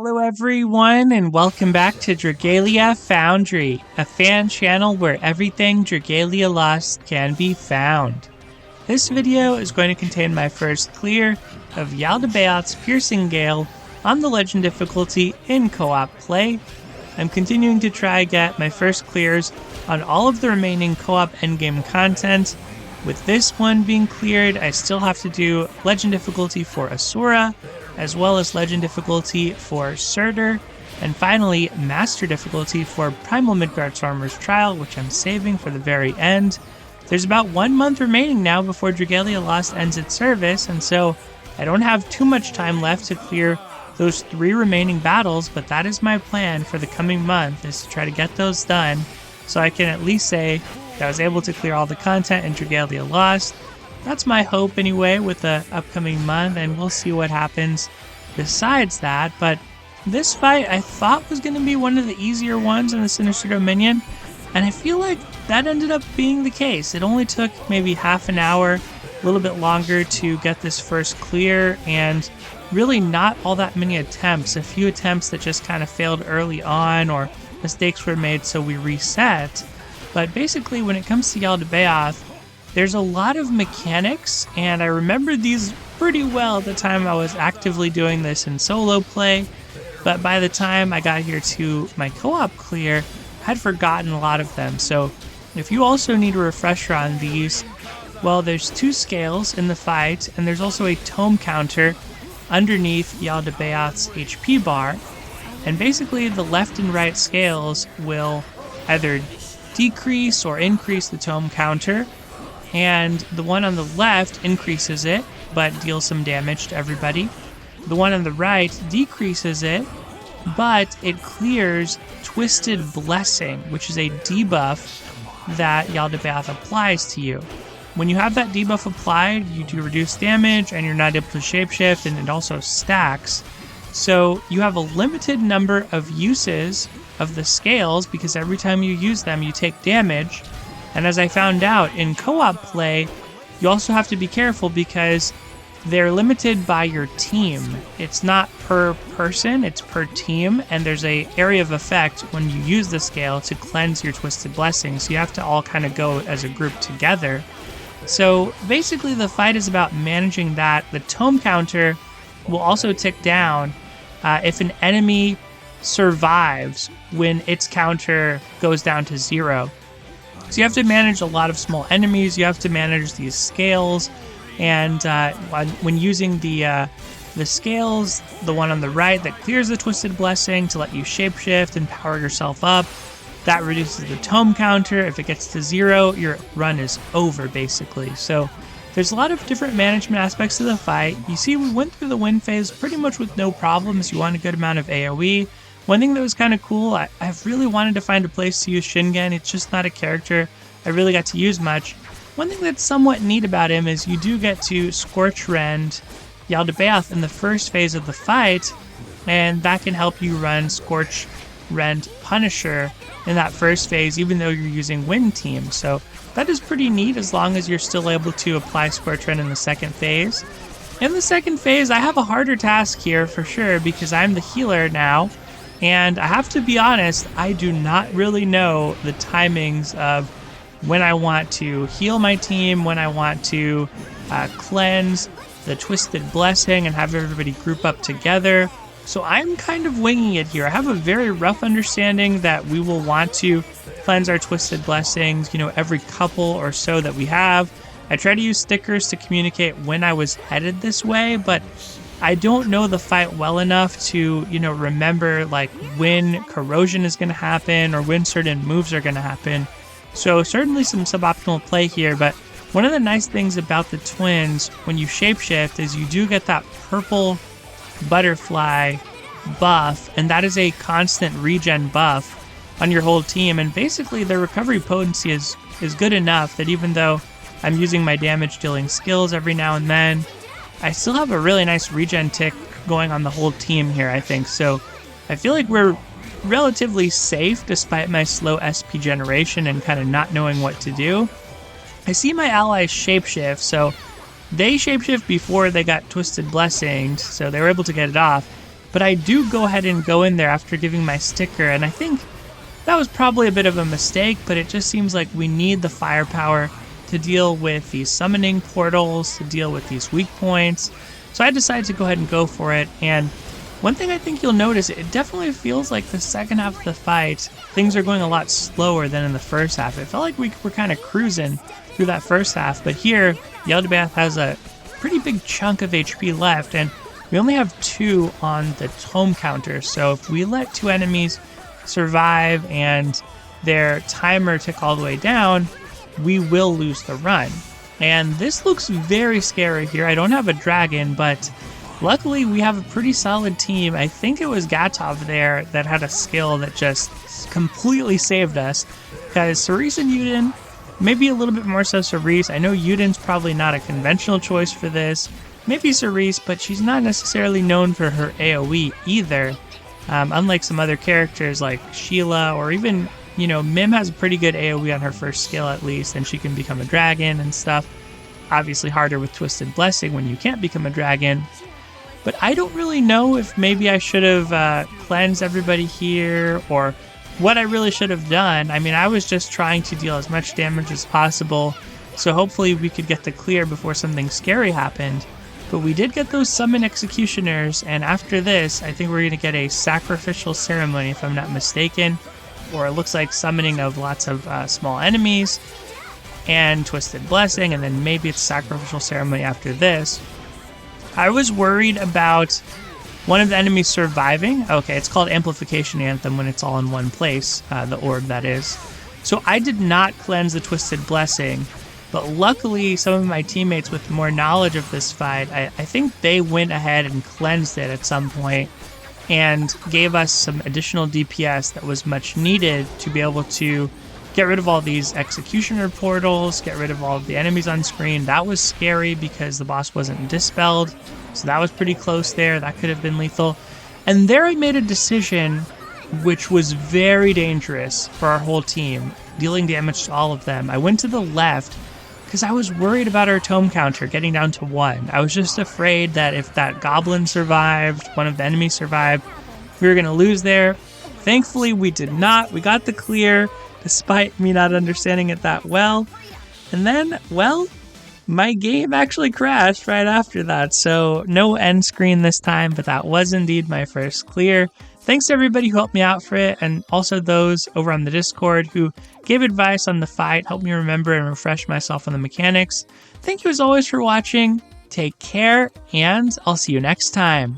Hello everyone and welcome back to Dragalia Foundry, a fan channel where everything Dragalia Lost can be found. This video is going to contain my first clear of Jaldabaoth's Piercing Gale on the Legend difficulty in co-op play. I'm continuing to try get my first clears on all of the remaining co-op endgame content. With this one being cleared, I still have to do Legend difficulty for Asura, as well as Legend difficulty for Surtur, and finally Master difficulty for Primal Midgardsormr's Trial, which I'm saving for the very end. There's about 1 month remaining now before Dragalia Lost ends its service, and so I don't have too much time left to clear those 3 remaining battles, but that is my plan for the coming month, is to try to get those done, so I can at least say that I was able to clear all the content in Dragalia Lost. That's my hope anyway with the upcoming month, and we'll see what happens besides that. But this fight I thought was going to be one of the easier ones in the Sinister Dominion, and I feel like that ended up being the case. It only took maybe half an hour, a little bit longer to get this first clear, and really not all that many attempts. A few attempts that just kind of failed early on, or mistakes were made so we reset. But basically when it comes to Jaldabaoth, there's a lot of mechanics, and I remembered these pretty well at the time I was actively doing this in solo play, but by the time I got here to my co-op clear, I had forgotten a lot of them. So if you also need a refresher on these, well, there's 2 scales in the fight, and there's also a tome counter underneath Jaldabaoth's HP bar, and basically the left and right scales will either decrease or increase the tome counter, and the one on the left increases it but deals some damage to everybody. The one on the right decreases it, but it clears Twisted Blessing, which is a debuff that Jaldabaoth applies to you. When you have that debuff applied, you do reduce damage and you're not able to shapeshift, and it also stacks. So you have a limited number of uses of the scales, because every time you use them you take damage. And as I found out in co-op play, you also have to be careful because they're limited by your team. It's not per person, it's per team, and there's a area of effect when you use the scale to cleanse your Twisted Blessings. So you have to all kind of go as a group together. So basically the fight is about managing that. The tome counter will also tick down if an enemy survives when its counter goes down to 0. So you have to manage a lot of small enemies, you have to manage these scales, and when using the scales, the one on the right that clears the Twisted Blessing to let you shapeshift and power yourself up, that reduces the tome counter. If it gets to 0, your run is over, basically. So there's a lot of different management aspects to the fight. You see, we went through the win phase pretty much with no problems. You want a good amount of AoE. One thing that was kind of cool, I've really wanted to find a place to use Shingen. It's just not a character I really got to use much. One thing that's somewhat neat about him is you do get to Scorch Rend Jaldabaoth in the first phase of the fight, and that can help you run Scorch Rend Punisher in that first phase, even though you're using Wind Team. So that is pretty neat, as long as you're still able to apply Scorch Rend in the second phase. In the second phase, I have a harder task here for sure, because I'm the healer now. And I have to be honest, I do not really know the timings of when I want to heal my team, when I want to cleanse the Twisted Blessing and have everybody group up together. So I'm kind of winging it here. I have a very rough understanding that we will want to cleanse our Twisted Blessings, every couple or so that we have. I try to use stickers to communicate when I was headed this way, but I don't know the fight well enough to, remember like when corrosion is going to happen or when certain moves are going to happen. So certainly some suboptimal play here, but one of the nice things about the twins when you shapeshift is you do get that purple butterfly buff, and that is a constant regen buff on your whole team, and basically their recovery potency is good enough that even though I'm using my damage dealing skills every now and then, I still have a really nice regen tick going on the whole team here, I think. So I feel like we're relatively safe despite my slow SP generation and kind of not knowing what to do. I see my allies shapeshift, so they shapeshift before they got Twisted Blessings, so they were able to get it off. but I do go ahead and go in there after giving my sticker, and I think that was probably a bit of a mistake, but it just seems like we need the firepower to deal with these summoning portals, to deal with these weak points. So I decided to go ahead and go for it, and one thing I think you'll notice, it definitely feels like the second half of the fight, things are going a lot slower than in the first half. It felt like we were kind of cruising through that first half, but here, Jaldabaoth has a pretty big chunk of HP left, and we only have 2 on the tome counter, so if we let 2 enemies survive and their timer tick all the way down, we will lose the run. And this looks very scary here. I don't have a dragon, but luckily we have a pretty solid team. I think it was Gatov there that had a skill that just completely saved us, because Cerise and Yuden, maybe a little bit more so Cerise. I know Yuden's probably not a conventional choice for this. Maybe Cerise, but she's not necessarily known for her AoE either. Unlike some other characters like Sheila, or even, Mim has a pretty good AoE on her first skill at least, and she can become a dragon and stuff. Obviously harder with Twisted Blessing when you can't become a dragon. But I don't really know if maybe I should have cleansed everybody here, or what I really should have done. I mean, I was just trying to deal as much damage as possible, so hopefully we could get the clear before something scary happened. But we did get those summon executioners, and after this, I think we're going to get a sacrificial ceremony, if I'm not mistaken, or it looks like summoning of lots of small enemies, and Twisted Blessing, and then maybe it's sacrificial ceremony after this. I was worried about one of the enemies surviving. Okay, it's called Amplification Anthem when it's all in one place, the orb that is. So I did not cleanse the Twisted Blessing, but luckily some of my teammates with more knowledge of this fight, I think they went ahead and cleansed it at some point and gave us some additional DPS that was much needed to be able to get rid of all these executioner portals, get rid of all of the enemies on screen. That was scary because the boss wasn't dispelled, so that was pretty close there. That could have been lethal. And there I made a decision which was very dangerous for our whole team, dealing damage to all of them. I went to the left because I was worried about our tome counter getting down to 1. I was just afraid that if that goblin survived, one of the enemies survived, we were going to lose there. Thankfully, we did not. We got the clear, despite me not understanding it that well. And then, well, my game actually crashed right after that. So no end screen this time, but that was indeed my first clear. Thanks to everybody who helped me out for it, and also those over on the Discord who gave advice on the fight, helped me remember and refresh myself on the mechanics. Thank you as always for watching. Take care, and I'll see you next time.